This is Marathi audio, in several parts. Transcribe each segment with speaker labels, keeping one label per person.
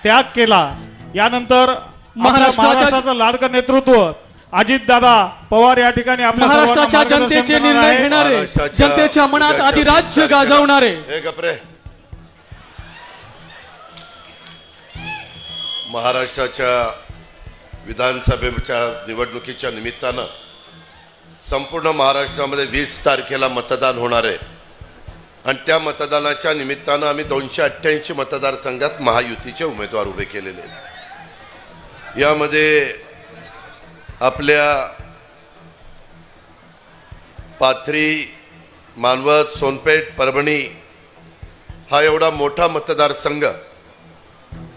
Speaker 1: त्याग केला। यानंतर महाराष्ट्राचं लाडकं नेतृत्व अजितदादा पवार या ठिकाणी आपल्या
Speaker 2: महाराष्ट्राच्या जनतेचे निर्णय घेणारे, जनतेच्या मनात अधिराज्य गाजवणारे,
Speaker 3: महाराष्ट्राच्या विधानसभेच्या निवडणुकीच्या निमित्तानं संपूर्ण महाराष्ट्रामध्ये 20 तारखेला मतदान होणार आहे आणि त्या मतदानाच्या निमित्तानं आम्ही 288 मतदारसंघात महायुतीचे उमेदवार उभे केलेले आहेत। यामध्ये आपल्या पाथरी, मानवत, सोनपेठ, परभणी हा एवढा मोठा मतदारसंघ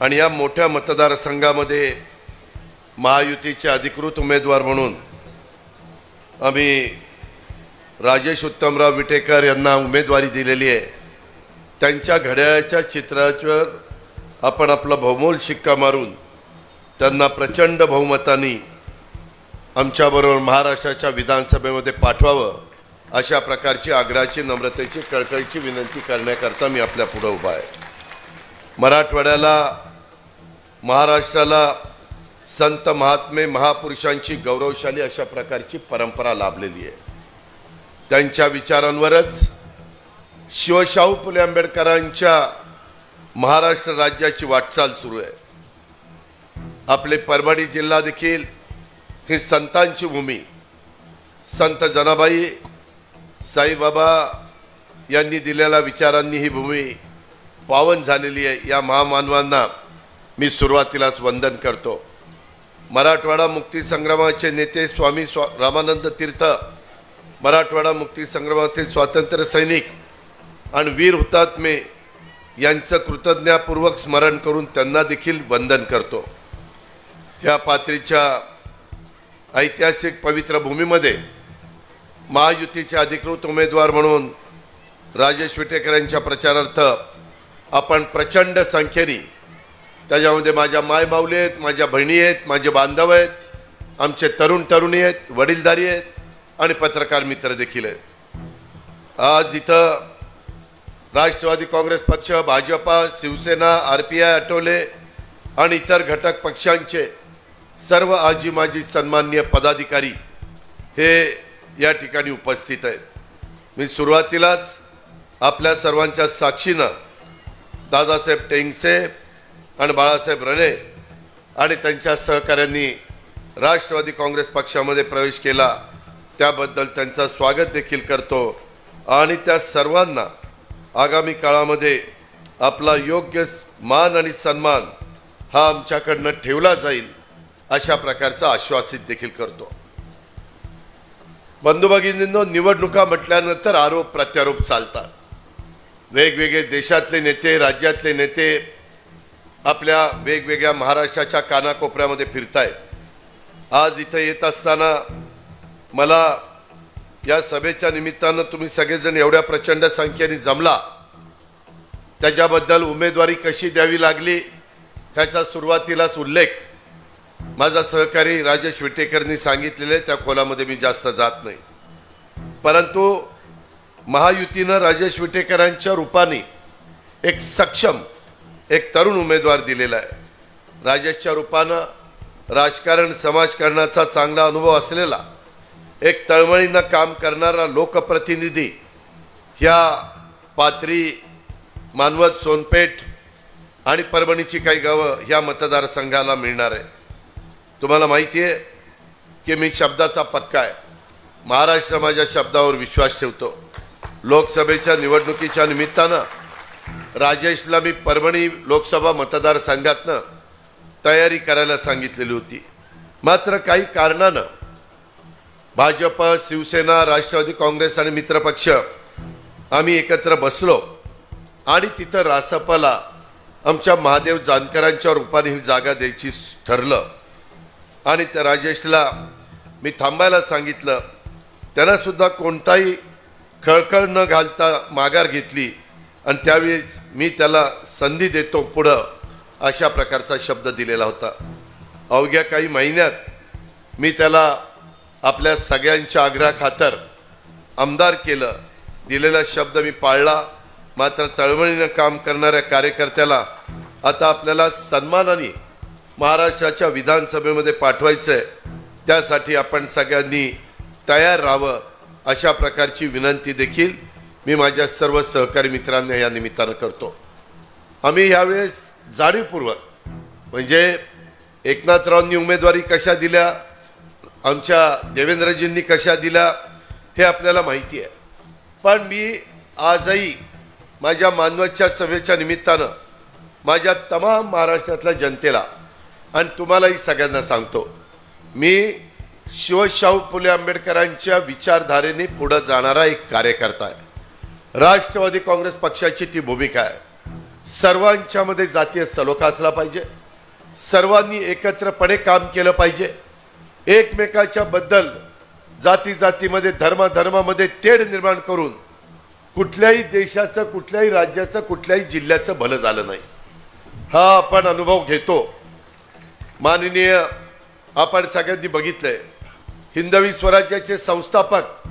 Speaker 3: आणि या मोठ्या मतदारसंघामध्ये महायुतीचे अधिकृत उमेदवार म्हणून आम्ही राजेश उत्तमराव विटेकर यांना उमेदवारी दिलेली आहे। त्यांच्या घड्याळाच्या चित्रावर आपण आपला बहुमोल शिक्का मारून त्यांना प्रचंड बहुमताने आमच्याबरोबर महाराष्ट्राच्या विधानसभेमध्ये पाठवावं अशा प्रकारची आग्रहाची, नम्रतेची, कळकळीची विनंती करण्याकरता मी आपल्या पुढे उभा आहे। मराठवाड्याला, महाराष्ट्राला संत महात्मे महापुरुषांची गौरवशाली अशा प्रकारची परंपरा लाभलेली आहे। त्यांच्या विचारांवरच शिवशाहू फुले आंबेडकरांच्या महाराष्ट्र राज्याची वाटचाल सुरू आहे। आपले परभणी जिल्हा देखील ही संतांची भूमी, संत जनाबाई साईबाबा यांनी दिलेल्या विचारांनी ही भूमी पावन झालेली आहे। या महामानवांना मी सुरुवातीलाच वंदन करतो। मराठवाडा मुक्ती संग्रामाचे नेते स्वामी रामानंद तीर्थ, मराठवाडा मुक्ती संग्रामातील स्वातंत्र्य सैनिक आणि वीर हुतात्मे यांचं कृतज्ञतापूर्वक स्मरण करून त्यांना देखील वंदन करतो। ह्या पाथरीच्या ऐतिहासिक पवित्र भूमीमध्ये महायुतीचे अधिकृत उमेदवार म्हणून राजेश विटेकर यांच्या प्रचारार्थ आपण प्रचंड संख्येने, त्याच्यामध्ये माझ्या मायबाऊली आहेत, माझ्या बहिणी आहेत, माझे बांधव आहेत, आमचे तरुण तरुणी आहेत, वडीलधारी आहेत आणि पत्रकार मित्र देखील आहेत। आज इथं राष्ट्रवादी काँग्रेस पक्ष, भाजपा, शिवसेना, आरपीआय, आठवले आणि इतर घटक पक्षांचे सर्व आजी माजी सन्माननीय पदाधिकारी हे या ठिकाणी उपस्थित आहेत। मी सुरुवातीलाच आपल्या सर्वांच्या साक्षीनं दादासाहेब टेंगसे आणि बाळासाहेब रणे आणि त्यांच्या सहकाऱ्यांनी राष्ट्रवादी काँग्रेस पक्षामध्ये प्रवेश केला त्याबद्दल त्यांचं स्वागत देखील करतो आणि त्या सर्वांना आगामी काळामध्ये आपला योग्य मान आणि सन्मान हा आमच्याकडनं ठेवला जाईल अशा प्रकारचं आश्वासित देखील करतो। बंधू भगिनींनो, निवडणुका म्हटल्यानंतर आरोप प्रत्यारोप चालतात। वेगवेगळे देशातले नेते, राज्यातले नेते आपल्या वेगवेगळ्या महाराष्ट्राच्या कानाकोपऱ्यामध्ये फिरतायत। आज इथं येत असताना मला या सभेच्या निमित्तानं तुम्ही सगळेजण एवढ्या प्रचंड संख्येने जमला, त्याच्याबद्दल उमेदवारी कशी द्यावी लागली ह्याचा सुरुवातीलाच उल्लेख माझा सहकारी राजेश विटेकरनी सांगितलेले, त्या खोलामध्ये मी जास्त जात नाही। परंतु महायुतीनं राजेश विटेकरांच्या रूपाने एक सक्षम, एक तरुण उमेदवार दिलेला आहे। राजेशच्या रूपानं राजकारण, समाजकारणाचा चांगला अनुभव असलेला, एक तळमळीनं काम करणारा लोकप्रतिनिधी ह्या पाथरी, मानवत, सोनपेठ आणि परभणीची काही गावं ह्या मतदारसंघाला मिळणार आहे। तुम्हाला माहिती आहे की मी शब्दाचा पक्का आहे। महाराष्ट्र माझ्या शब्दावर विश्वास ठेवतो। लोकसभेच्या निवडणुकीच्या निमित्तानं राजेशला मी परभणी लोकसभा मतदारसंघातनं तयारी करायला सांगितलेली होती। मात्र काही कारणानं भाजप, शिवसेना, राष्ट्रवादी काँग्रेस आणि मित्रपक्ष आम्ही एकत्र बसलो आणि तिथं रासपाला आमच्या महादेव जानकरांच्या रूपाने ही जागा द्यायची ठरलं आणि त्या राजेशला मी थांबायला सांगितलं। त्यांना सुद्धा कोणताही खळखळ न घालता माघार घेतली आणि त्यावेळेस मी त्याला संधी देतो पुढं अशा प्रकारचा शब्द दिलेला होता। अवघ्या काही महिन्यात मी त्याला आपल्या सगळ्यांच्या आग्रहाखातर आमदार केलं। दिलेला शब्द मी पाळला। मात्र तळमळीनं काम करणाऱ्या कार्यकर्त्याला आता आपल्याला सन्मानाने महाराष्ट्राच्या विधानसभेमध्ये पाठवायचं आहे, त्यासाठी आपण सगळ्यांनी तयार राहावं अशा प्रकारची विनंती देखील मी माझ्या सर्व सहकारी मित्रांना या निमित्तानं करतो. आम्ही यावेळेस जाणीवपूर्वक म्हणजे एकनाथरावांनी उमेदवारी कशा दिल्या, आमच्या देवेंद्रजींनी कशा दिल्या हे आपल्याला माहिती आहे, पण मी आजही माझ्या मानवतच्या सभेच्या निमित्तानं माझ्या तमाम महाराष्ट्रातल्या जनतेला आणि तुम्हालाही सगळ्यांना सांगतो, मी शिवशाहू फुले आंबेडकरांच्या विचारधारेने पुढे जाणारा एक कार्यकर्ता आहे. राष्ट्रवादी काँग्रेस पक्षाची ती भूमिका आहे. सर्वांच्यामध्ये जातीय सलोखा असला पाहिजे, सर्वांनी एकत्रपणे काम केलं पाहिजे, एकमेकाच्या बद्दल जाती जातीमध्ये धर्मामध्ये तेढ निर्माण करून कुठल्याही देशाचं, कुठल्याही राज्याचं, कुठल्याही जिल्ह्याचं भलं झालं नाही. हा आपण अनुभव घेतो. माननीय आपण सगळ्यांनी बघितलंय, हिंदवी स्वराज्याचे संस्थापक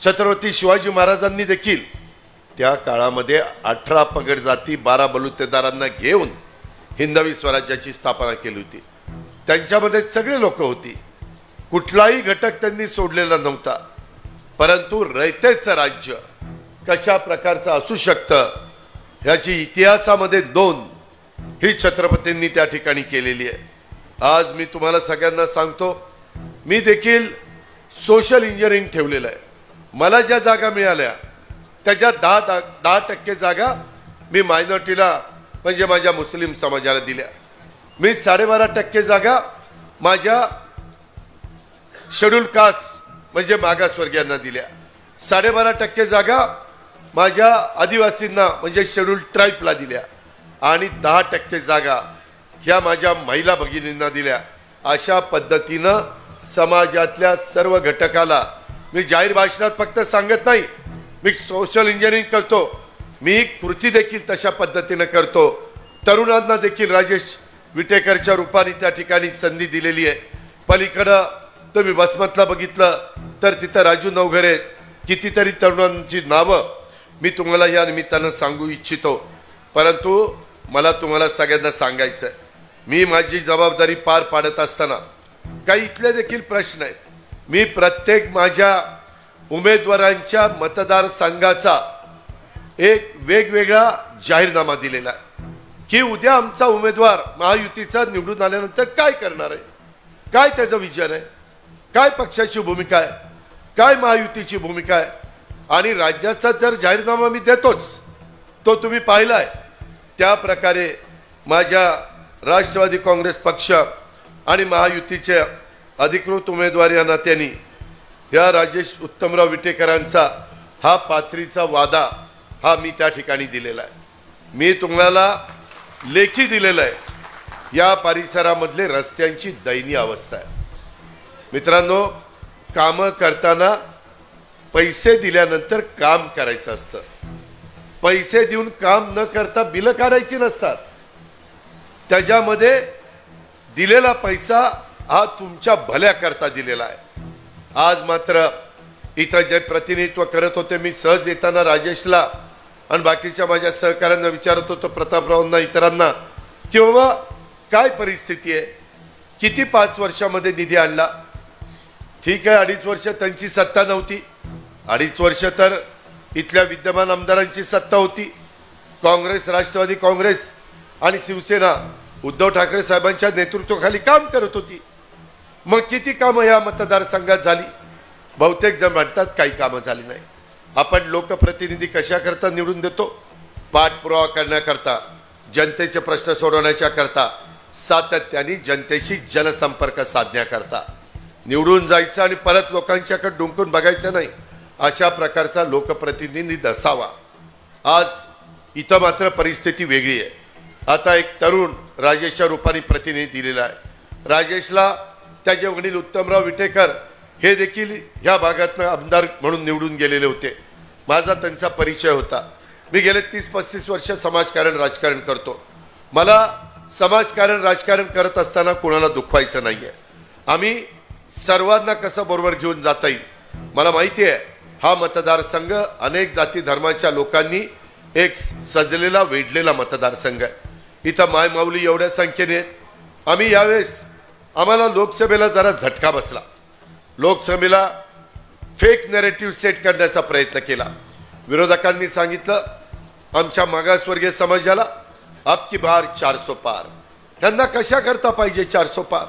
Speaker 3: छत्रपती शिवाजी महाराजांनी देखील त्या काळामध्ये 18 पगड जाती 12 बलुतेदारांना घेऊन हिंदवी स्वराज्याची स्थापना केली होती. त्यांच्यामध्ये सगळे लोक होती, कुठलाही घटक त्यांनी सोडलेला नव्हता. परंतु रयतेचं राज्य कशा प्रकारचं असू शकतं याची इतिहासामध्ये नोंद ही छत्रपतींनी त्या ठिकाणी केलेली आहे. आज मी तुम्हाला सगळ्यांना सांगतो, मी देखील सोशल इंजिनिअरिंग ठेवलेलं आहे. मला ज्या जागा मिळाल्या त्याच्या 10% जागा मी मायनॉरिटीला म्हणजे माझ्या मुस्लिम समाजाला दिल्या. मी 12.5% जागा माझ्या शेड्यूल कास्ट म्हणजे मागासवर्गीयांना दिल्या. 12.5% जागा माझ्या आदिवासींना म्हणजे शेड्यूल ट्राईबला दिल्या आणि 10% जागा ह्या माझ्या महिला भगिनींना दिल्या. अशा पद्धतीनं समाजातल्या सर्व घटकाला मी जाहीर भाषणात फक्त सांगत नाही, मी सोशल इंजिनिअरिंग करतो, मी कृती देखील तशा पद्धतीनं करतो. तरुणांना देखील राजेश विटेकरच्या रूपाने त्या ठिकाणी संधी दिलेली आहे. पलीकडं तुम्ही वसमतला बघितलं तर तिथं राजू नवघरे, कितीतरी तरुणांची नावं मी तुम्हाला या निमित्तानं सांगू इच्छितो. परंतु मला तुम्हाला सगळ्यांना सांगायचं आहे, मी माझी जबाबदारी पार पाडत असताना काही इथले देखील प्रश्न आहेत. मी प्रत्येक माझ्या उमेदवारांच्या मतदारसंघाचा एक वेगवेगळा जाहीरनामा दिलेला आहे की उद्या आमचा उमेदवार महायुतीचा निवडून आल्यानंतर काय करणार आहे, काय त्याचं विजन आहे, काय पक्षाची भूमिका आहे, काय महायुतीची भूमिका आहे. आणि राज्याचा जर जाहीरनामा मी देतोच, तो तुम्ही पाहिलाय. त्या प्रकारे माझ्या राष्ट्रवादी काँग्रेस पक्ष आणि महायुतीचे अधिकृत उमेदवार या नात्याने या राजेश उत्तमराव विटेकरांचा हा पाथरीचा वादा हा मी त्या ठिकाणी दिलेला आहे. मी तुम्हाला लेखी दिलेला आहे. या परिसरामधले रस्त्यांची दयनीय अवस्था आहे. मित्रांनो, कामं करताना पैसे दिल्यानंतर काम करायचं असतं. पैसे देऊन काम न करता बिलं काढायची नसतात. त्याच्यामध्ये दिलेला पैसा हा तुमच्या भल्या करता दिलेला आहे. आज मात्र इथं जे प्रतिनिधित्व करत होते, मी सहज येताना राजेशला आणि बाकीच्या माझ्या सहकाऱ्यांना विचारत होतो, प्रतापरावांना, इतरांना, की बाबा काय परिस्थिती आहे, किती 5 वर्षामध्ये निधी आणला. ठीक आहे, 2.5 वर्ष त्यांची सत्ता नव्हती, 2.5 वर्ष तर इथल्या विद्यमान आमदारांची सत्ता होती. काँग्रेस, राष्ट्रवादी काँग्रेस आणि शिवसेना उद्धव ठाकरे साहेबांच्या नेतृत्वाखाली काम करत होती. मग किती कामं या मतदारसंघात झाली? बहुतेक जण म्हणतात काही कामं झाली नाही. आपण लोकप्रतिनिधी कशा करता निवडून देतो? पाठपुरावा करण्याकरता, जनतेचे प्रश्न सोडवण्याच्या करता, सातत्याने जनतेशी जनसंपर्क साधण्याकरता निवडून जायचं आणि परत लोकांच्याकडे डुंकून बघायचं नाही. अशा प्रकारचा लोकप्रतिनिधी नसावा. आज इथं मात्र परिस्थिती वेगळी आहे. आता एक तरुण राजेशच्या रूपाने प्रतिनिधी दिलेला आहे. राजेशला त्याचे वडील उत्तमराव विटेकर हे देखील ह्या भागातनं आमदार म्हणून निवडून गेलेले होते. माझा त्यांचा परिचय होता. मी गेले 30-35 वर्ष समाजकारण राजकारण करतो. मला समाजकारण राजकारण करत असताना कोणाला दुखवायचं नाहीये. आम्ही सर्वांना कसं बरोबर घेऊन जाता येईल. मला माहिती आहे हा मतदारसंघ अनेक जाती धर्माच्या लोकांनी एक सजलेला वेढलेला मतदारसंघ आहे. इथं मायमाऊली एवढ्या संख्येने आहेत। आम्ही यावेळेस आम्हाला लोकसभेला जरा झटका बसला। लोकसभेला फेक नॅरेटिव्ह सेट करण्याचा प्रयत्न केला। विरोधकांनी सांगितलं आमच्या मागासवर्गीय समाजाला अब की बार 400 पार। त्यांना कशा करता पाहिजे 400 पार?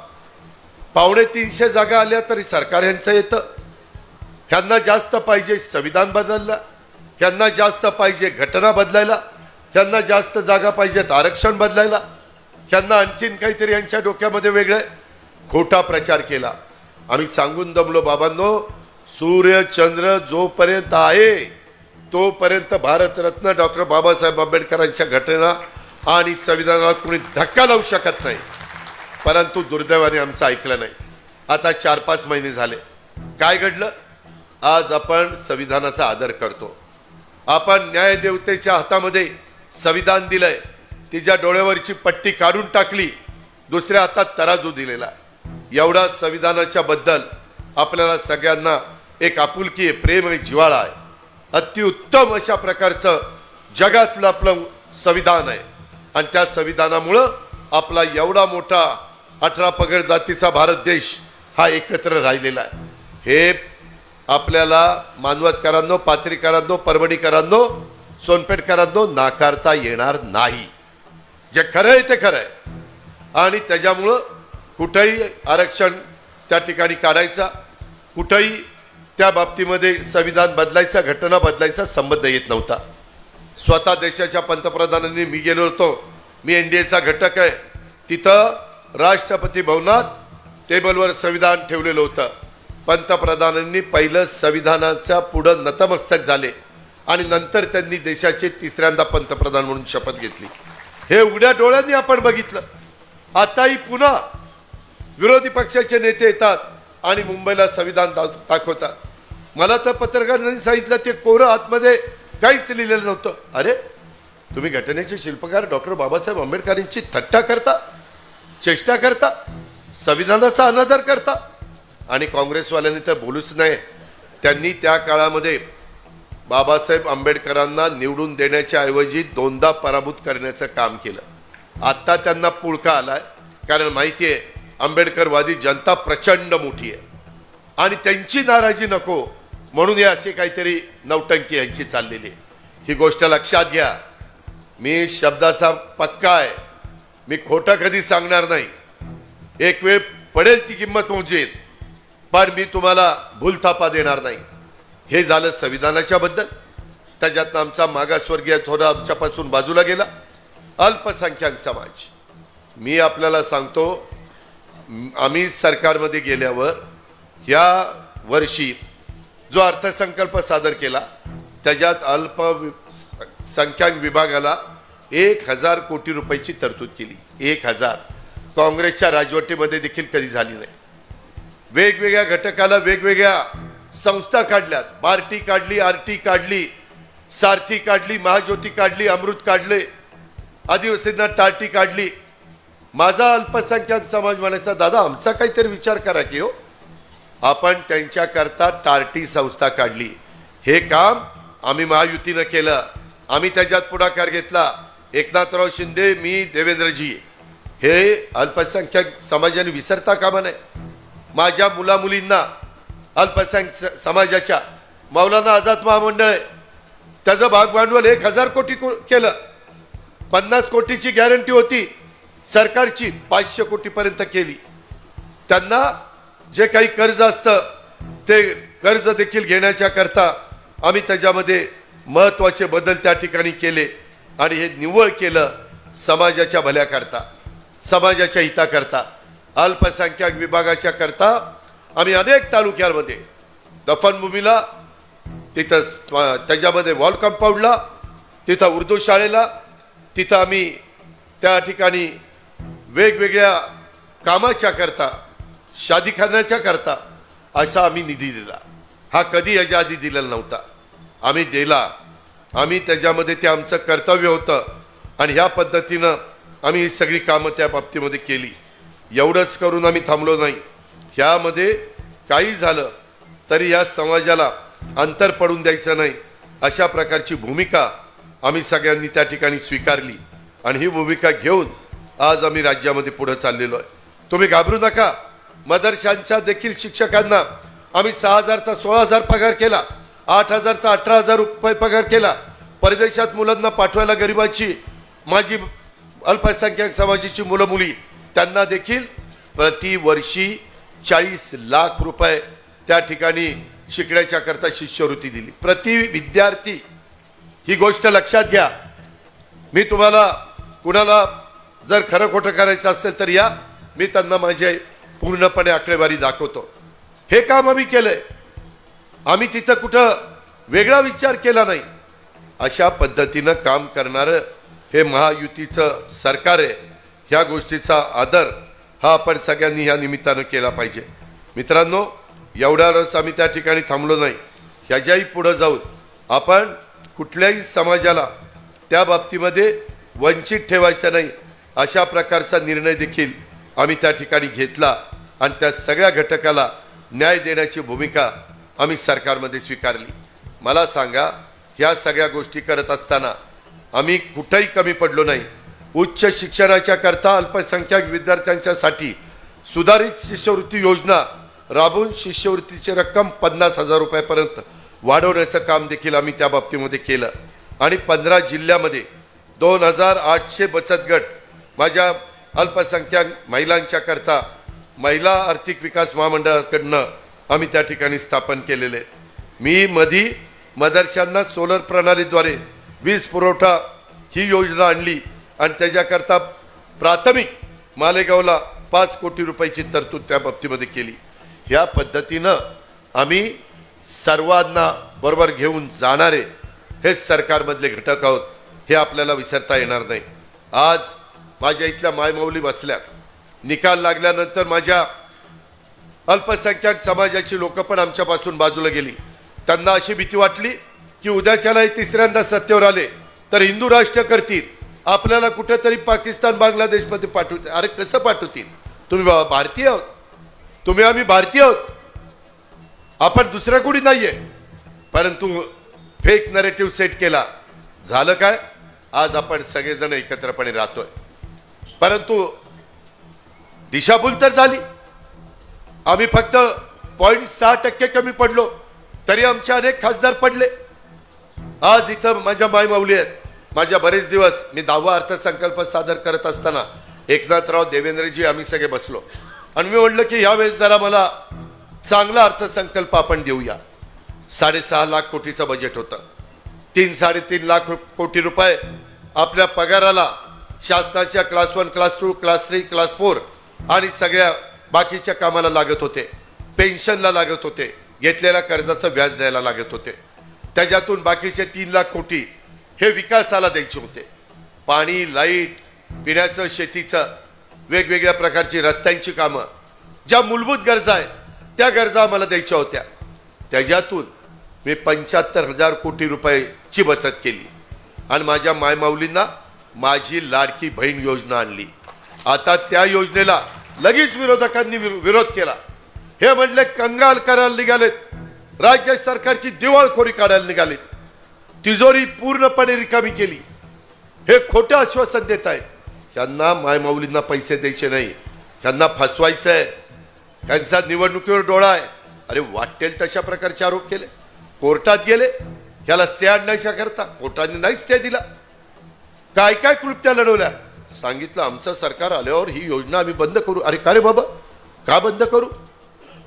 Speaker 3: 250 जागा आल्या तरी सरकार यांचं येतं। ह्यांना जास्त पाहिजे संविधान बदलला, ह्यांना जास्त पाहिजे घटना बदलायला, ह्यांना जास्त जागा पाहिजेत आरक्षण बदलायला, ह्यांना आणखीन काहीतरी यांच्या डोक्यामध्ये वेगळं खोटा प्रचार केला। आम्ही सांगून दमलो बाबांनो, सूर्य चंद्र जोपर्यंत आहे तोपर्यंत भारतरत्न डॉक्टर बाबासाहेब आंबेडकरांच्या घटना आणि संविधानाला कोणी धक्का लावू शकत नाही। परंतु दुर्दैवाने आमचं ऐकलं नाही। आता 4-5 महिने झाले, काय घडलं? आज आपण संविधानाचा आदर करतो। आपण न्यायदेवतेच्या हातामध्ये संविधान दिलंय, तिच्या डोळ्यावरची पट्टी काढून टाकली, दुसऱ्या हातात तराजू दिलेला आहे। एवढा संविधानाच्या बद्दल आपल्याला सगळ्यांना एक आपुलकी आहे, प्रेम आहे, जिव्हाळा आहे। अतिउत्तम अशा प्रकारचं जगातलं आपलं संविधान आहे आणि त्या संविधानामुळं आपला एवढा मोठा 18 पगड जातीचा भारत देश हा एकत्र राहिलेला आहे। हे आपल्याला मानवतकरांनो, पाथरीकरांनो, परभणीकरांनो, सोनपेठकरांनो नाकारता येणार नाही। जे खरं आहे ते खरं आहे आणि त्याच्यामुळं कुठेही आरक्षण त्या ठिकाणी काढायचा, कुठेही त्या बाबतीमध्ये संविधान बदलायचा, घटना बदलायचा संबंध येत नव्हता। स्वतः देशाच्या पंतप्रधानांनी, मी गेलो होतो, मी एनडीएचा घटक आहे, तिथं राष्ट्रपती भवनात टेबलवर संविधान ठेवलेलं होतं। पंतप्रधानांनी पहिलं संविधानाच्या पुढं नतमस्तक झाले आणि नंतर त्यांनी देशाचे 3ऱ्यांदा पंतप्रधान म्हणून शपथ घेतली। हे उघड्या डोळ्यांनी आपण बघितलं। आताही पुन्हा विरोधी पक्षाचे नेते येतात आणि मुंबईला संविधान दाखवतात। मला तर पत्रकारांनी सांगितलं ते कोरं आतमध्ये काहीच लिहिलेलं नव्हतं। अरे तुम्ही घटनेचे शिल्पकार डॉक्टर बाबासाहेब आंबेडकरांची थट्टा करता, चेष्टा करता, संविधानाचा अनादर करता। आणि काँग्रेसवाल्यांनी तर बोलूच नाही। त्यांनी त्या काळामध्ये बाबासाहेब आंबेडकरांना निवडून देण्याच्या ऐवजी 2दा पराभूत करण्याचं काम केलं। आता त्यांना पुळका आलाय, कारण माहिती आहे आंबेडकरवादी जनता प्रचंड मोठी आहे आणि त्यांची नाराजी नको म्हणून हे असे काहीतरी नौटंकी यांची चाललेली आहे। ही गोष्ट लक्षात घ्या। मी शब्दाचा पक्का आहे, मी खोटं कधी सांगणार नाही। एक वेळ पडेल ती किंमत मोजेल, पण मी तुम्हाला भूलथापा देणार नाही। हे झालं संविधानाच्या बद्दल। त्याच्यात आमचा मागासवर्गीय थोडा आमच्यापासून बाजूला गेला। अल्पसंख्याक समाज, मी आपल्याला सांगतो, आम्ही सरकारमध्ये गेल्यावर या वर्षी जो अर्थसंकल्प सादर केला त्याच्यात अल्पसंख्याक विभागाला 1000 कोटी रुपयाची तरतूद केली। 1000 काँग्रेसच्या राजवटीमध्ये देखील कधी झाली नाही। वेगवेगळ्या घटकाला वेगवेगळ्या संस्था काढल्यात, बार्टी काढली, आरटी काढली, सारथी काढली, महाज्योती काढली, अमृत काढले, आदिवासींना टार्टी काढली। माझा अल्पसंख्याक समाज म्हणायचा दादा आमचा काहीतरी विचार करा की हो, आपण त्यांच्याकरता टार्टी संस्था काढली। हे काम आम्ही महायुतीनं केलं, आम्ही त्याच्यात पुढाकार घेतला। एकनाथराव शिंदे, मी, देवेंद्रजी, हे अल्पसंख्याक समाजाने विसरता कामा नये। माझ्या मुलामुलींना अल्पसंख्याक समाजाच्या मौलाना आझाद महामंडळ आहे, त्याचं भाग भांडवल 1000 कोटी केलं। 50 कोटीची गॅरंटी होती सरकारची, 500 कोटीपर्यंत केली। त्यांना जे काही कर्ज असतं ते कर्ज देखील घेण्याच्या करता आम्ही त्याच्यामध्ये महत्त्वाचे बदल त्या ठिकाणी केले आणि हे निव्वळ केलं समाजाच्या भल्याकरता, समाजाच्या हिताकरता, अल्पसंख्याक विभागाच्या करता। आम्ही अनेक तालुक्यांमध्ये दफनभूमीला, तिथं त्याच्यामध्ये वॉल कंपाऊंडला, तिथं उर्दू शाळेला, तिथं आम्ही त्या ठिकाणी वेगवेगळ्या कामाच्या करता, शादीखान्याच्या करता असा आम्ही निधी दिला। हा कधी याच्या आधी दिलेला नव्हता, आम्ही दिला। आम्ही त्याच्यामध्ये ते आमचं कर्तव्य होतं आणि ह्या पद्धतीनं आम्ही ही सगळी कामं त्या बाबतीमध्ये केली। एवढंच करून आम्ही थांबलो नाही। ह्यामध्ये काही झालं तरी या समाजाला अंतर पडून द्यायचं नाही अशा प्रकारची भूमिका आम्ही सगळ्यांनी त्या ठिकाणी स्वीकारली आणि ही भूमिका घेऊन आज आम्ही राज्यामध्ये पुढे चाललेलो आहे. तुम्ही घाबरू नका. मदरशांच्या देखील शिक्षकांना आम्ही 6,000चा 16,000 पगार केला, 8,000चा 18,000 रुपये पगार केला. परदेशात मुलांना पाठवायला गरिबाची माझी अल्पसंख्याक समाजाची मुलं मुली त्यांना देखील प्रतिवर्षी 40 लाख रुपये त्या ठिकाणी शिकण्याच्या करता शिष्यवृत्ती दिली प्रति विद्यार्थी. ही गोष्ट लक्षात घ्या. मी तुम्हाला कुणाला जर खरं खोटं करायचं असेल तर या, मी त्यांना माझे पूर्णपणे आकडेवारी दाखवतो. हे काम आम्ही केलंय. आम्ही तिथं कुठं वेगळा विचार केला नाही. अशा पद्धतीनं काम करणारं हे महायुतीचं सरकार आहे. ह्या गोष्टीचा आदर हा आपण सगळ्यांनी ह्या निमित्तानं केला पाहिजे. मित्रांनो, एवढ्यावरच आम्ही त्या ठिकाणी थांबलो नाही. ह्याच्याही पुढे जाऊन आपण कुठल्याही समाजाला त्या बाबतीमध्ये वंचित ठेवायचं नाही अशा प्रकारचा निर्णय देखील आम्ही त्या ठिकाणी घेतला आणि त्या सगळ्या घटकाला न्याय देण्याची भूमिका आम्ही सरकारमध्ये स्वीकारली. मला सांगा, ह्या सगळ्या गोष्टी करत असताना आम्ही कुठेही कमी पडलो नाही. उच्च शिक्षणाच्या करता अल्पसंख्याक विद्यार्थ्यांच्यासाठी सुधारित शिष्यवृत्ती योजना राबवून शिष्यवृत्तीची रक्कम 50,000 रुपयापर्यंत वाढवण्याचं काम देखील आम्ही त्या बाबतीमध्ये केलं. आणि 15 जिल्ह्यामध्ये 2,800 बचत गट माझ्या अल्पसंख्याक महिलांच्या करता महिला आर्थिक विकास महामंडळाकडनं आम्ही त्या ठिकाणी स्थापन केलेले. मी मधी मदरशांना सोलर प्रणालीद्वारे वीज पुरवठा ही योजना आणली आणि त्याच्याकरता प्राथमिक मालेगावला 5 कोटी रुपयाची तरतूद त्या बाबतीमध्ये केली. ह्या पद्धतीनं आम्ही सर्वांना बरोबर घेऊन जाणारे हे सरकारमधले घटक आहोत, हे आपल्याला विसरता येणार नाही. आज माझ्या इथल्या मायमाऊली बसल्यात. निकाल लागल्यानंतर माझ्या अल्पसंख्याक समाजाची लोक पण आमच्यापासून बाजूला गेली. त्यांना अशी भीती वाटली की उद्याच्याला तिसऱ्यांदा सत्तेवर आले तर हिंदू राष्ट्र करतील, आपल्याला कुठेतरी पाकिस्तान बांगलादेशमध्ये पाठवतील. अरे कसं पाठवतील? तुम्ही भारतीय आहोत, तुम्ही आम्ही भारतीय आहोत, आपण दुसऱ्या कोणी नाहीये. परंतु फेक नरेटिव्ह सेट केला. झालं काय? आज आपण सगळेजण एकत्रपणे राहतोय. परंतु दिशाभूल तर झाली. आम्ही फक्त 0.6% कमी पडलो तरी आमचे अनेक खासदार पडले. आज इथं माझ्या मायमाऊली आहेत. माझ्या बरेच दिवस मी 10वा अर्थसंकल्प सादर करत असताना एकनाथराव देवेंद्रजी आम्ही सगळे बसलो आणि मी म्हटलं की यावेळेस जरा मला चांगला अर्थसंकल्प आपण देऊया. 6.5 लाख कोटीचं बजेट होतं. 3-3.5 लाख कोटी रुपये आपल्या पगाराला शासनाच्या क्लास 1, क्लास 2, क्लास 3, क्लास 4 आणि सगळ्या बाकीच्या कामाला लागत होते. पेन्शनला लागत होते. घेतलेल्या कर्जाचं व्याज द्यायला लागत होते. त्याच्यातून बाकीचे 3 लाख कोटी हे विकासाला द्यायचे होते. पाणी, लाईट, पिण्याचं, शेतीचं, वेगवेगळ्या प्रकारची रस्त्यांची कामं, ज्या मूलभूत गरजा आहेत त्या गरजा आम्हाला द्यायच्या होत्या. त्याच्यातून मी 75,000 कोटी रुपयाची बचत केली आणि माझ्या मायमाऊलींना माझी लाडकी बहीण योजना आणली. आता त्या योजनेला लगेच विरोधकांनी विरोध केला. हे म्हटले कंगाल करायला निघालेत, राज्य सरकारची दिवाळखोरी काढायला निघालेत, तिजोरी पूर्णपणे रिकामी केली, हे खोटं आश्वासन देत आहेत. ह्यांना मायमाऊलींना पैसे द्यायचे नाही, ह्यांना फसवायचं आहे, त्यांचा निवडणुकीवर डोळा आहे. अरे वाटेल तशा प्रकारचे आरोप केले. कोर्टात गेले ह्याला स्टे आणण्याच्या करता. कोर्टाने नाही स्टे दिला. काय काय क्लुप्त्या लढवल्या. सांगितलं आमचं सरकार आल्यावर ही योजना आम्ही बंद करू. अरे का रे बाबा, का बंद करू?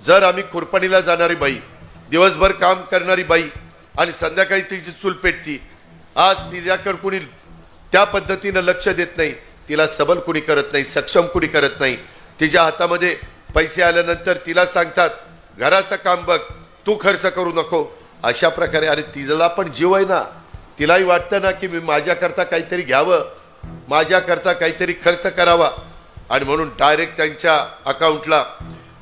Speaker 3: जर आम्ही खुरपणीला जाणारी बाई, दिवसभर काम करणारी बाई आणि संध्याकाळी तिची चूल पेटती, आज तिच्याकडे कुणी त्या पद्धतीनं लक्ष देत नाही, तिला सबल कुणी करत नाही, सक्षम कुणी करत नाही. तिच्या हातामध्ये पैसे आल्यानंतर तिला सांगतात घराचं काम बघ, तू खर्च करू नको. अशा प्रकारे अरे तिला पण जीव आहे ना, तिलाही वाटतं ना की मी माझ्याकरता काहीतरी घ्यावं, माझ्याकरता काहीतरी खर्च करावा. आणि म्हणून डायरेक्ट त्यांच्या अकाउंटला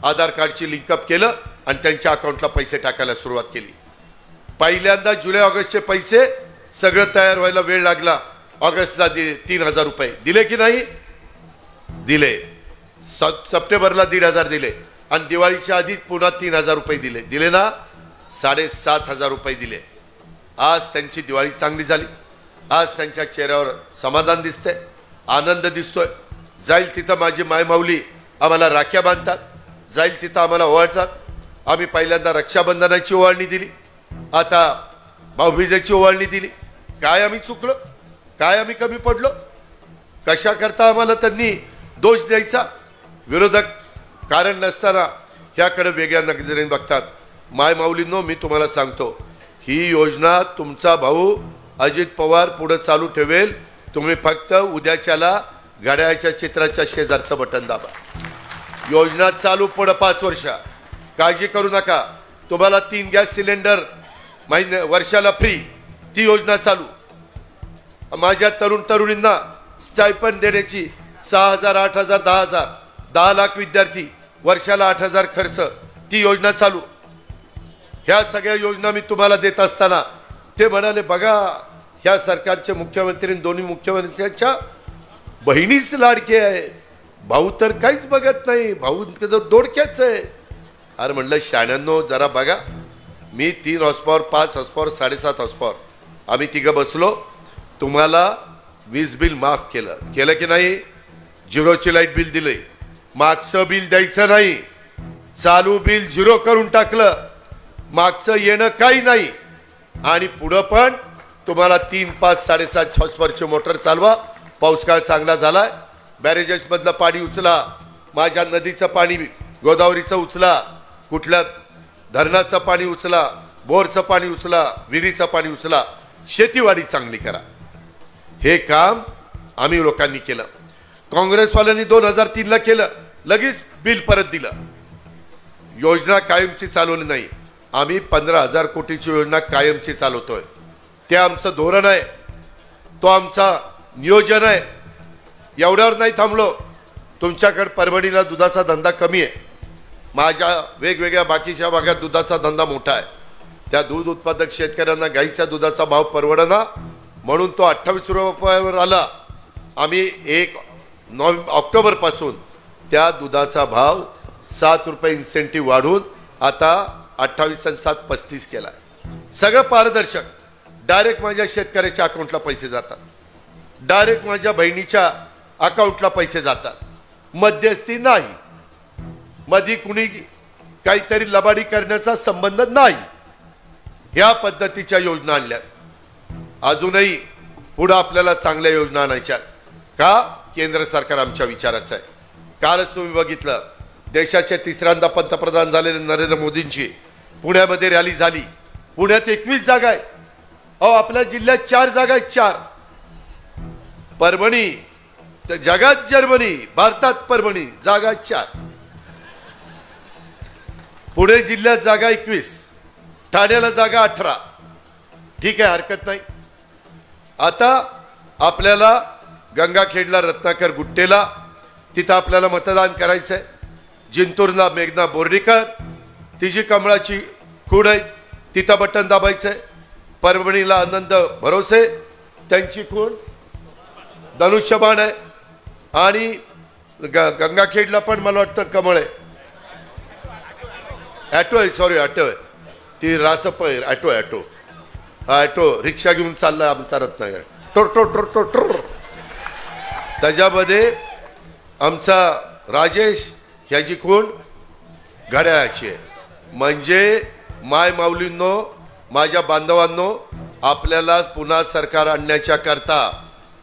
Speaker 3: आधार कार्डची लिंकअप केलं आणि त्यांच्या अकाउंटला पैसे टाकायला सुरुवात केली. पहिल्यांदा जुलै ऑगस्टचे पैसे सगळं तयार व्हायला वेळ लागला. ऑगस्टला 3,000 रुपये दिले की नाही? दिले. सप्टेंबरला 1,500 दिले आणि दिवाळीच्या आधी पुन्हा 3,000 रुपये दिले. दिले ना? 7,500 रुपये दिले. आज त्यांची दिवाळी चांगली झाली. आज त्यांच्या चेहऱ्यावर समाधान दिसतंय. आनंद दिसतोय. जाईल तिथं माझी मायमाऊली आम्हाला राख्या बांधतात, जाईल तिथं आम्हाला ओवाळतात. आम्ही पहिल्यांदा रक्षाबंधनाची ओवाळणी दिली, आता भाऊबीजेची ओवाळणी दिली. काय आम्ही चुकलो? काय आम्ही कमी पडलो? कशा करता आम्हाला त्यांनी दोष द्यायचा? विरोधक कारण नसताना ह्याकडे वेगळ्या नजरेने बघतात. मायमाऊलींनो, मी तुम्हाला सांगतो, ही योजना तुमचा भाऊ अजित पवार पुढे चालू ठेवेल. तुम्ही फक्त उद्याच्याला घड्याळाच्या चित्राच्या शेजारचं बटन दाबा. योजना चालू पुढे 5 वर्ष. काळजी करू नका. तुम्हाला 3 गॅस सिलेंडर वर्षाला फ्री, ती योजना चालू. माझ्या तरुणींना स्टायपंड देण्याची 6,000, 8,000, 10,000, 10 लाख विद्यार्थी वर्षाला 8,000 खर्च, ती योजना चालू. ह्या सगळ्या योजना मी तुम्हाला देत असताना ते म्हणाले, बघा ह्या सरकारचे मुख्यमंत्री दोन्ही मुख्यमंत्र्यांच्या बहिणीच लाडके आहेत, भाऊ तर काहीच बघत नाही, भाऊ दोडक्याच आहे. अरे म्हणलं शाण्यांनो, जरा बघा, मी 3 हॉर्सपॉवर, 5 हॉर्सपॉवर, 7.5 हॉर्सपॉवर आम्ही तिघं बसलो. तुम्हाला वीज बिल माफ केलं की नाही? झिरोची लाईट बिल दिले. मागचं बिल द्यायचं नाही, चालू बिल 0 करून टाकलं. मागचं येणं काही नाही. आणि पुढं पण तुम्हाला 3, 5, 7.5 हॉर्सपॉवरची मोटर चालवा. पाऊस काळ चांगला झालाय, बॅरेजेस मधलं पाणी उचला, माझ्या नदीचं पाणी गोदावरीचं उचला, कुठल्या धरणाचं पाणी उचला, बोरचं पाणी उचला, विहिरीचं पाणी उचला, शेतीवाडी चांगली करा. हे काम आम्ही लोकांनी केलं. काँग्रेसवाल्यांनी 2003 ला केलं, लगेच बिल परत दिलं. योजना कायमची चालवली नाही. आम्ही 15,000 कोटीची योजना कायमची चालवतोय. ते आमचं धोरण आहे, तो आमचा नियोजन आहे. एवढ्यावर नाही थांबलो. तुमच्याकडे परभणीला दुधाचा धंदा कमी आहे, माझ्या वेगवेगळ्या बाकीच्या भागात दुधाचा धंदा मोठा आहे. त्या दूध उत्पादक शेतकऱ्यांना गाईच्या दुधाचा भाव परवडना म्हणून तो 28 रुपयावर आला. आम्ही 1 ऑक्टोबर पासून त्या दुधाचा भाव 7 रुपये इन्सेंटिव्ह वाढून आता 28 आणि 7 35 केला. सगळं पारदर्शक. डायरेक्ट माझ्या शेतकऱ्याच्या अकाउंटला पैसे जातात, डायरेक्ट माझ्या बहिणीच्या अकाउंटला पैसे जातात. मध्यस्थी नाही, मधी कुणी काहीतरी लबाडी करण्याचा संबंध नाही. या पद्धतीच्या योजना आणल्या. अजूनही पुढे आपल्याला चांगल्या योजना आणायच्या. का? केंद्र सरकार आमच्या विचाराचं आहे. कालच तुम्ही बघितलं, देशाचे 3ऱ्यांदा पंतप्रधान झालेले नरेंद्र मोदींची पुण्यामध्ये रॅली झाली. पुण्यात 21 जागा आहे. अहो, आपल्या जिल्ह्यात 4 जागा आहेत. 4. परभणी तर जगात जर्मनी, भारतात परभणी, जागा 4. पुणे जिल्ह्यात जागा 21, ठाण्याला जागा 18. ठीक आहे, हरकत नाही. आता आपल्याला गंगाखेडला रत्नाकर गुट्टेला तिथं आपल्याला मतदान करायचंय. जिंतूरला मेघना बोर्डीकर, तिची कमळाची खूण आहे, तिथं बटन दाबायचंय. परभणीला आनंद भरोसे, त्यांची खूण धनुष्यबाण आहे. आणि गंगाखेडला पण मला वाटतं कमळ आहे. ॲटो आहे, सॉरी ॲटो आहे, ती रासप आहे. ॲटो ॲटो हा ॲटो रिक्षा घेऊन चालला आमचा रत्नागर, टोर टोर टोर टोर टोर. त्याच्यामध्ये आमचा राजेश ह्याची खूण घड्याळाची आहे. म्हणजे माय माऊलींनो, माझ्या बांधवांनो, आपल्याला पुन्हा सरकार आणण्याच्या करता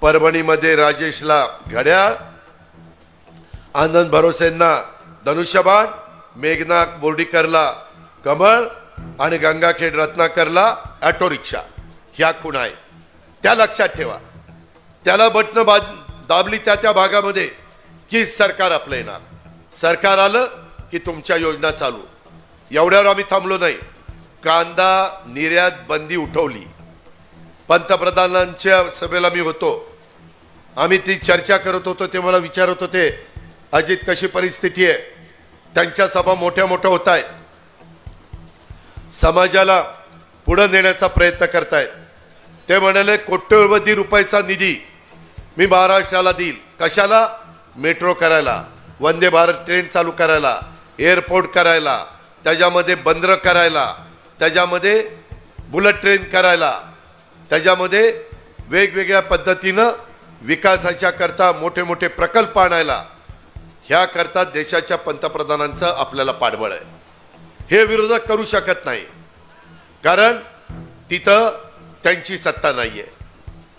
Speaker 3: परभणीमध्ये राजेशला घड्याळ, आनंद भरोसेंना धनुष्यबाण, मेघना बोर्डीकरला कमळ आणि गंगाखेड रत्नाकरला ऑटो रिक्षा, ह्या खूण आहे. त्या लक्षात ठेवा. त्याला बटन दाबली त्या भागामध्ये की सरकार आपलं येणार. सरकार आलं की तुमच्या योजना चालू. एवढ्यावर आम्ही थांबलो नाही. कांदा निर्यात बंदी उठवली. पंतप्रधानांच्या सभेला मी होतो. आम्ही ती चर्चा करत होतो. ते मला विचारत होते, अजित कशी परिस्थिती आहे? त्यांच्या सभा मोठ्या मोठ्या होत आहेत, समाजाला पुढे नेण्याचा प्रयत्न करतायत. ते म्हणाले कोट्यवधी रुपयाचा निधी मी महाराष्ट्राला देईल. कशाला? मेट्रो करायला, वंदे भारत ट्रेन चालू करायला, एअरपोर्ट करायला, त्याच्यामध्ये बंदरं करायला, त्याच्यामध्ये बुलेट ट्रेन करायला, त्याच्यामध्ये वेगवेगळ्या पद्धतीनं विकासाच्या करता मोठे मोठे प्रकल्प आणायला, ह्या करता देशाच्या पंतप्रधानांचं आपल्याला पाठबळ आहे. हे विरोधक करू शकत नाही, कारण तिथं त्यांची सत्ता नाहीये.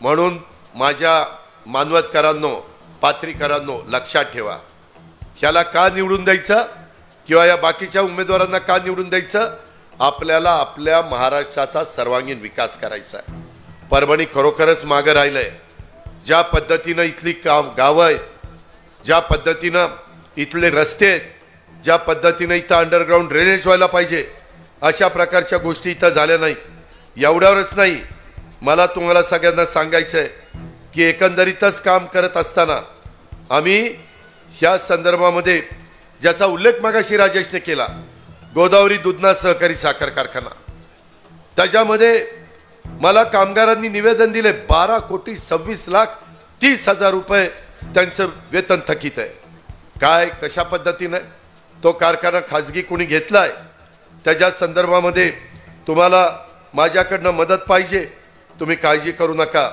Speaker 3: म्हणून माझ्या मानवतकरांनो, पाथरीकरांनो, लक्षात ठेवा, ह्याला का निवडून द्यायचं किंवा या बाकीच्या उमेदवारांना का निवडून द्यायचं? आपल्याला आपल्या महाराष्ट्राचा सर्वांगीण विकास करायचा आहे. परभणी खरोखरच मागं राहिलंय. ज्या पद्धतीनं इथली गावं आहेत, ज्या पद्धतीनं इथले रस्ते आहेत, ज्या पद्धतीनं इथं अंडरग्राऊंड ड्रेनेज व्हायला पाहिजे, अशा प्रकारच्या गोष्टी इथं झाल्या नाही. एवढ्यावरच नाही, मला तुम्हाला सगळ्यांना सांगायचं आहे की एकंदरीतच काम करत असताना आम्ही ह्या संदर्भामध्ये ज्याचा उल्लेख मगाशी राजेशने केला, गोदावरी दुधना सहकारी साखर कारखाना, त्याच्यामध्ये मला कामगारांनी निवेदन दिले 12,26,30,000 रुपये त्यांचं वेतन थकीत आहे. काय कशा पद्धतीने तो कारखाना खाजगी कोणी घेतलाय, त्याच्या संदर्भामध्ये तुम्हाला माझ्याकडनं मदत पाहिजे, तुम्ही काळजी करू नका.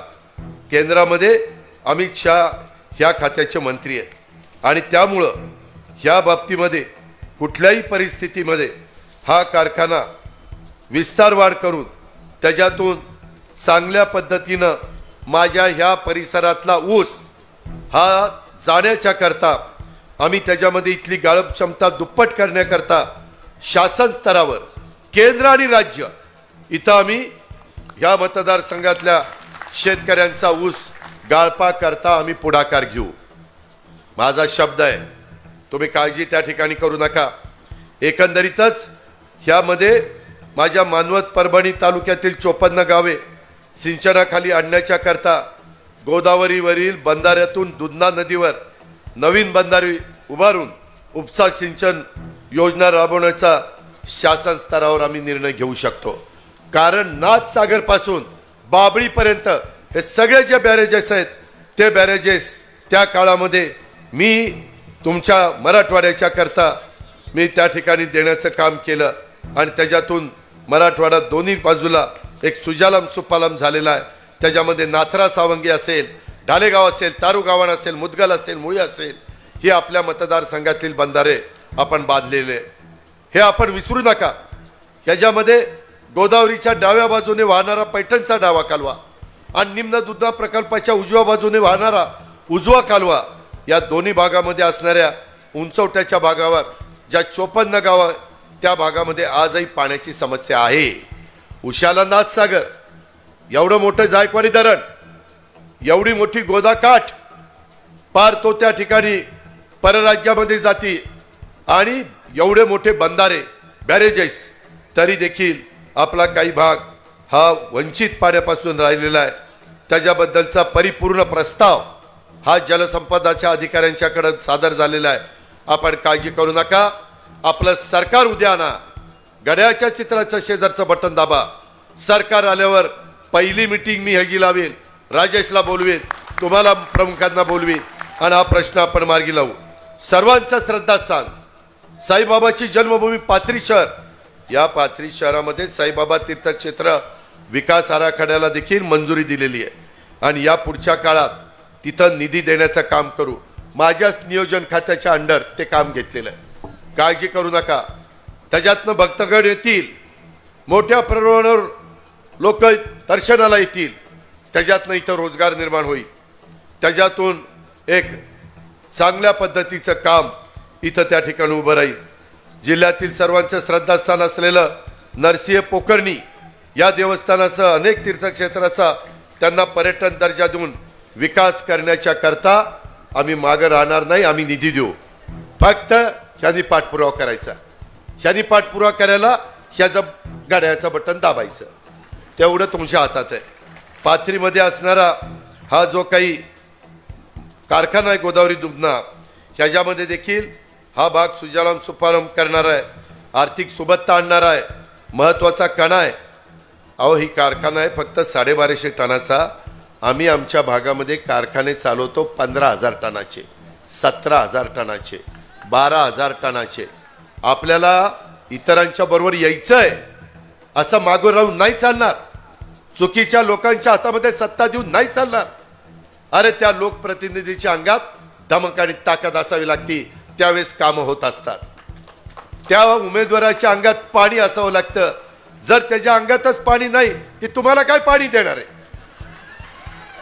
Speaker 3: केंद्रामध्ये अमित शहा ह्या खात्याचे मंत्री आहेत आणि त्यामुळं ह्या बाबतीमध्ये कुठल्याही परिस्थितीमध्ये हा कारखाना विस्तार वाढ करून त्याच्यातून चांगल्या पद्धतीनं माझ्या ह्या परिसरातला ऊस हा जाण्याच्या करता आम्ही त्याच्यामध्ये इथली गाळप क्षमता दुप्पट करण्याकरता शासन स्तरावर केंद्र आणि राज्य इथं आम्ही ह्या मतदारसंघातल्या शेतकऱ्यांचा ऊस गाळपा करता आम्ही पुढाकार घेऊ. माझा शब्द आहे, तुम्ही काळजी त्या ठिकाणी करू नका. एकंदरीतच ह्यामध्ये माझ्या मानवत परभणी तालुक्यातील 54 गावे सिंचनाखाली आणण्याच्या करता गोदावरीवरील बंधाऱ्यातून दुधना नदीवर नवीन बंधारे उभारून उपसा सिंचन योजना राबवण्याचा शासन स्तरावर आम्ही निर्णय घेऊ शकतो. कारण नाथसागर पासून बाबळीपर्यंत हे सगळे जे बॅरेजेस आहेत, ते बॅरेजेस त्या काळामध्ये मी तुमच्या मराठवाड्याच्या करता मी त्या ठिकाणी देण्याचं काम केलं आणि त्याच्यातून मराठवाडा दोन्ही बाजूला एक सुजालाम सुपालाम झालेला आहे. त्याच्यामध्ये नाथरा सावंगी असेल, ढालेगाव असेल, तारुगावण असेल, मुदगल असेल, मुळी असेल, ही आपल्या मतदारसंघातील बंधारे आपण बांधलेले, हे आपण विसरू नका. ह्याच्यामध्ये गोदावरीच्या डाव्या बाजूने वाहणारा पैठणचा डावा कालवा आणि निम्न दुधना प्रकल्पाच्या उजव्या बाजूने वाहणारा उजवा कालवा, या दोन्ही भागामध्ये असणाऱ्या उंचवट्याच्या भागावर ज्या 54 गावं, त्या भागामध्ये आजही पाण्याची समस्या आहे. उशाला नाथसागर, एवढं मोठं जायकवाडी धरण, एवढी मोठी गोदाकाठ, पार तो त्या ठिकाणी परराज्यामध्ये जाती आणि एवढे मोठे बंधारे बॅरेजेस, तरी देखील आपला काही भाग हा वंचित पाण्यापासून राहिलेला आहे. त्याच्याबद्दलचा परिपूर्ण प्रस्ताव हा जलसंपदाच्या अधिकाऱ्यांच्याकडे सादर झालेला आहे. आपण काळजी करू नका. आपलं सरकार उद्या आणा, गड्याच्या चित्राचं शेजारचं बटन दाबा. सरकार आल्यावर पहिली मीटिंग मी ह्याची लावेल, राजेशला बोलवेल, तुम्हाला प्रमुखांना बोलवेल आणि हा प्रश्न आपण मार्गी लावू. सर्वांचं श्रद्धास्थान साईबाबाची जन्मभूमी पाथरी शहर, या पाथरी शहरामध्ये साईबाबा तीर्थक्षेत्र विकास आराखड्याला देखील मंजुरी दिलेली आहे आणि या पुढच्या काळात तिथं निधी देण्याचं काम करू. माझ्याच नियोजन खात्याच्या अंडर ते काम घेतलेलं आहे. काळजी करू नका. त्याच्यातनं भक्तगण येतील, मोठ्या प्रमाणावर लोक दर्शनाला येतील, त्याच्यातनं इथं रोजगार निर्माण होईल. त्याच्यातून एक चांगल्या पद्धतीचं काम इथं त्या ठिकाणी उभं राहील. जिल्ह्यातील सर्वांचं श्रद्धास्थान असलेलं नरसिंह पोकर्णी या देवस्थानासह अनेक तीर्थक्षेत्राचा त्यांना पर्यटन दर्जा देऊन विकास करण्याच्या करता आम्ही मागं राहणार नाही. आम्ही निधी देऊ. फक्त ह्यांनी पाठपुरावा करायचा. ह्यांनी पाठपुरावा करायला ह्याचं गाड्याचं बटन दाबायचं, तेवढं तुमच्या हातात आहे. पाथरीमध्ये असणारा हा जो काही कारखाना आहे गोदावरी दुधना, ह्याच्यामध्ये देखील हा भाग सुजालाम सुफालाम करणार आहे, आर्थिक सुबत्ता आणणार आहे, महत्त्वाचा कणा आहे. अहो, ही कारखाना आहे फक्त 1250 टनाचा. आम्ही आमच्या भागामध्ये कारखाने चालवतो 15,000 टनाचे, 17,000 टनाचे, 12,000 टनाचे. आपल्याला इतरांच्या बरोबर यायचं आहे असं मागून राहून नाही चालणार. चुकीच्या लोकांच्या हातामध्ये सत्ता देऊन नाही चालणार. अरे त्या लोकप्रतिनिधीच्या अंगात धमक आणि ताकद असावी लागती, त्यावेळेस कामं होत असतात. त्या उमेदवाराच्या अंगात पाणी असावं लागतं. जर त्याच्या अंगातच पाणी नाही ते तुम्हाला काय पाणी देणार आहे?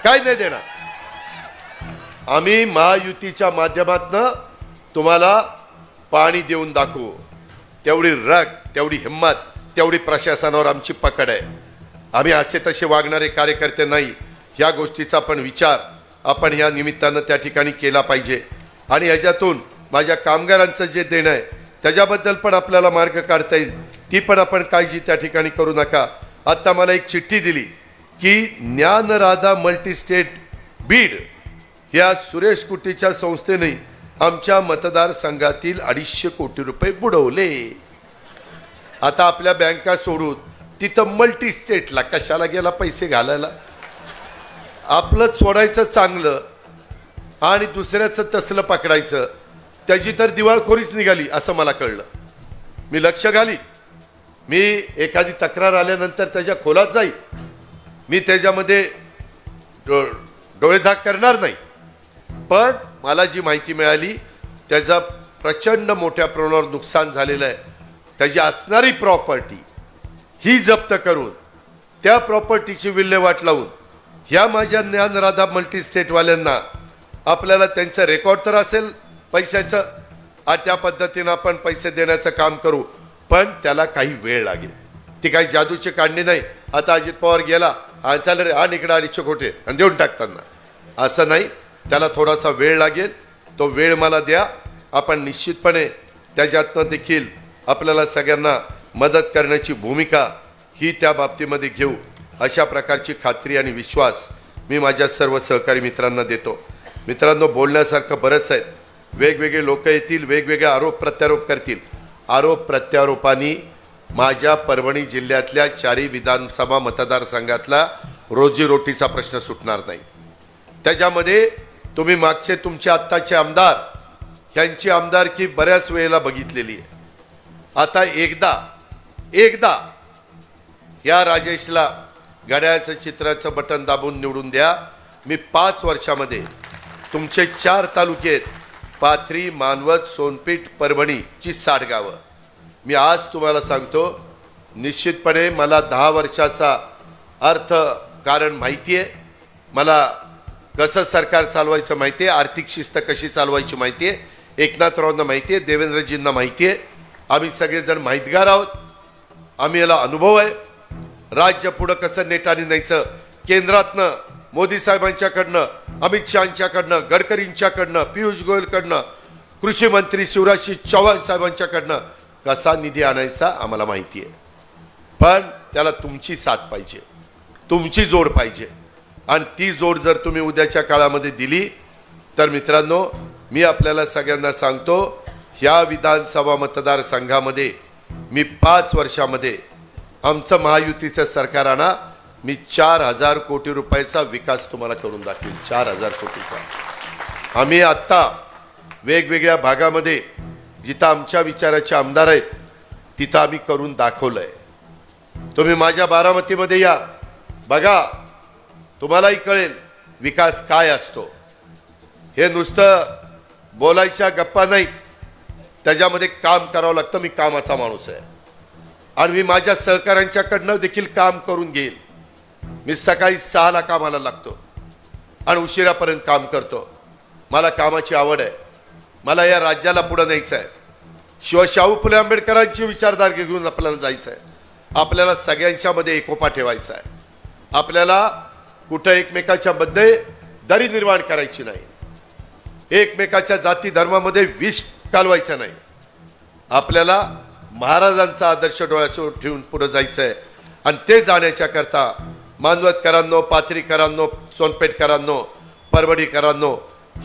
Speaker 3: काय नाही देणार. आम्ही महायुतीच्या माध्यमातून तुम्हाला पाणी देऊन दाखवू. तेवढी रग, तेवढी हिंमत, तेवढी प्रशासनावर आमची पकड आहे. आम्ही असे तसे वागणारे कार्यकर्ते नाही. ह्या गोष्टीचा पण विचार आपण या निमित्तानं त्या ठिकाणी केला पाहिजे. आणि ह्याच्यातून माझ्या कामगारांचं जे देणं आहे त्याच्याबद्दल पण आपल्याला मार्ग काढता येईल. ती पण आपण काळजी त्या ठिकाणी करू नका. आत्ता मला एक चिठ्ठी दिली की ज्ञानराधा मल्टीस्टेट बीड या सुरेश कुटीच्या संस्थेने आमच्या मतदारसंघातील 250 कोटी रुपये बुडवले. आता आपल्या बँका सोडून तिथं मल्टीस्टेटला कशाला गेला पैसे घालायला? आपलं सोडायचं चांगलं आणि दुसऱ्याचं तसलं पकडायचं. त्याची तर दिवाळखोरीच निघाली असं मला कळलं. मी लक्ष घाली. मी एखादी तक्रार आल्यानंतर त्याच्या खोलात जाईल. मी त्याच्यामध्ये डोळेझाक करणार नाही. पण मला जी माहिती मिळाली त्याचा प्रचंड मोठ्या प्रमाणावर नुकसान झालेलं आहे. त्याची असणारी प्रॉपर्टी ही जप्त करून त्या प्रॉपर्टीची विल्हेवाट लावून ह्या माझ्या ज्ञानराधा मल्टीस्टेटवाल्यांना आपल्याला त्यांचं रेकॉर्ड तर असेल पैशाचं, आणि त्या पद्धतीनं आपण पैसे देण्याचं काम करू. पण त्याला काही वेळ लागेल. ती काही जादूची काढणी नाही. आता अजित पवार गेला आणि चाल रे आणि इकडे 250 कोटी आणि देऊन टाकताना असं नाही. त्याला थोडासा वेळ लागेल. तो वेळ मला द्या. आपण निश्चितपणे त्याच्यातनं देखील आपल्याला सगळ्यांना मदत करण्याची भूमिका ही त्या बाबतीमध्ये घेऊ. अशा प्रकारची खात्री आणि विश्वास मी माझ्या सर्व सहकारी मित्रांना देतो. मित्रांनो, बोलण्यासारखं बरंच आहे. वेगवेगळे लोक येतील, वेगवेगळे आरोप प्रत्यारोप करतील. आरोप प्रत्यारोपांनी माझ्या परभणी जिल्ह्यातल्या 4 विधानसभा मतदारसंघातला रोजीरोटीचा प्रश्न सुटणार नाही. त्याच्यामध्ये तुम्ही मागचे तुमचे आत्ताचे आमदार यांची आमदारकी बऱ्याच वेळेला बघितलेली आहे. आता एकदा या राजेशला घड्याळाचं चित्राचं बटन दाबून निवडून द्या. मी 5 वर्षामध्ये तुमचे 4 तालुके आहेत, पाथरी, मानवत, सोनपेठ, परभणीची 60 गावं. मी आज तुम्हाला सांगतो निश्चितपणे मला 10 वर्षाचा अर्थ कारण माहिती आहे. मला कसं सरकार चालवायचं माहिती आहे, आर्थिक शिस्त कशी चालवायची माहिती आहे, एकनाथरावांना माहिती आहे, देवेंद्रजींना माहिती आहे. आम्ही सगळेजण माहितगार आहोत. आम्ही याला अनुभव आहे. राज्य पुढं कसं नेटाने न्यायचं, केंद्रातनं मोदी साहेबांच्याकडनं, अमित शहांच्याकडनं, गडकरींच्याकडनं, पियुष गोयलकडनं, कृषी मंत्री शिवराज चौहान साहेबांच्याकडनं कसा निधी आणायचा आम्हाला माहिती आहे. पण त्याला तुमची साथ पाहिजे, तुमची जोड पाहिजे. आणि ती जोड जर तुम्ही उद्याच्या काळामध्ये दिली तर मित्रांनो, मी आपल्याला सगळ्यांना सांगतो, ह्या विधानसभा मतदारसंघामध्ये मी 5 वर्षामध्ये आमचं महायुतीचं सरकार आणा, मी 4000 कोटी रुपयाचा विकास तुम्हाला करून दाखवेल. 4000 कोटीचा. आम्ही आत्ता वेगवेगळ्या भागामध्ये जिथं आमच्या विचाराचे आमदार आहेत तिथं आम्ही करून दाखवलंय. तुम्ही माझ्या बारामतीमध्ये या, बघा, तुम्हालाही कळेल विकास काय असतो. हे नुसतं बोलायच्या गप्पा नाहीत, त्याच्यामध्ये काम करावं लागतं. मी कामाचा माणूस आहे आणि मी माझ्या सहकाऱ्यांच्याकडनं देखील काम करून घेईल. मी सकाळी 6ला कामाला लागतो आणि उशिरापर्यंत काम करतो. मला कामाची आवड आहे. मला या राज्याला पुढे न्यायचं आहे. शाहू फुले आंबेडकरांची विचारधारा घेऊन आपल्याला जायचं आहे. आपल्याला सगळ्यांच्या मध्ये एकोपा ठेवायचा आहे. आपल्याला कुठं एकमेकाच्या मध्ये दरी निर्माण करायची नाही. एकमेकाच्या जाती धर्मामध्ये विष कालवायचं नाही. आपल्याला महाराजांचा आदर्श डोळ्यासमोर ठेवून पुढे जायचं आहे. आणि ते जाण्याच्या करता मानवतकरांनो, पाथरीकरांनो, सोनपेठकरांनो, परभणीकरांनो,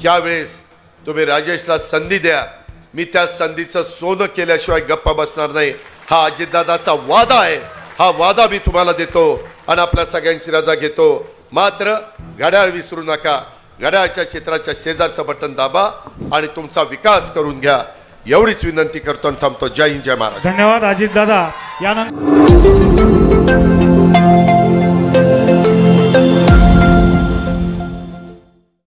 Speaker 3: यावेळेस तुम्ही राजेशला संधी द्या. मी त्या संधीचं सोनं केल्याशिवाय गप्पा बसणार नाही. हा अजितदादाचा वादा आहे. हा वादा मी तुम्हाला देतो आणि आपल्या सगळ्यांची रजा घेतो. मात्र घड्याळ विसरू नका. घड्याळाच्या चित्राच्या शेजारचं बटन दाबा आणि तुमचा विकास करून घ्या. एवढीच विनंती करतो आणि थांबतो. जय हिंद, जय महाराज.
Speaker 1: धन्यवाद अजितदादा. यानंतर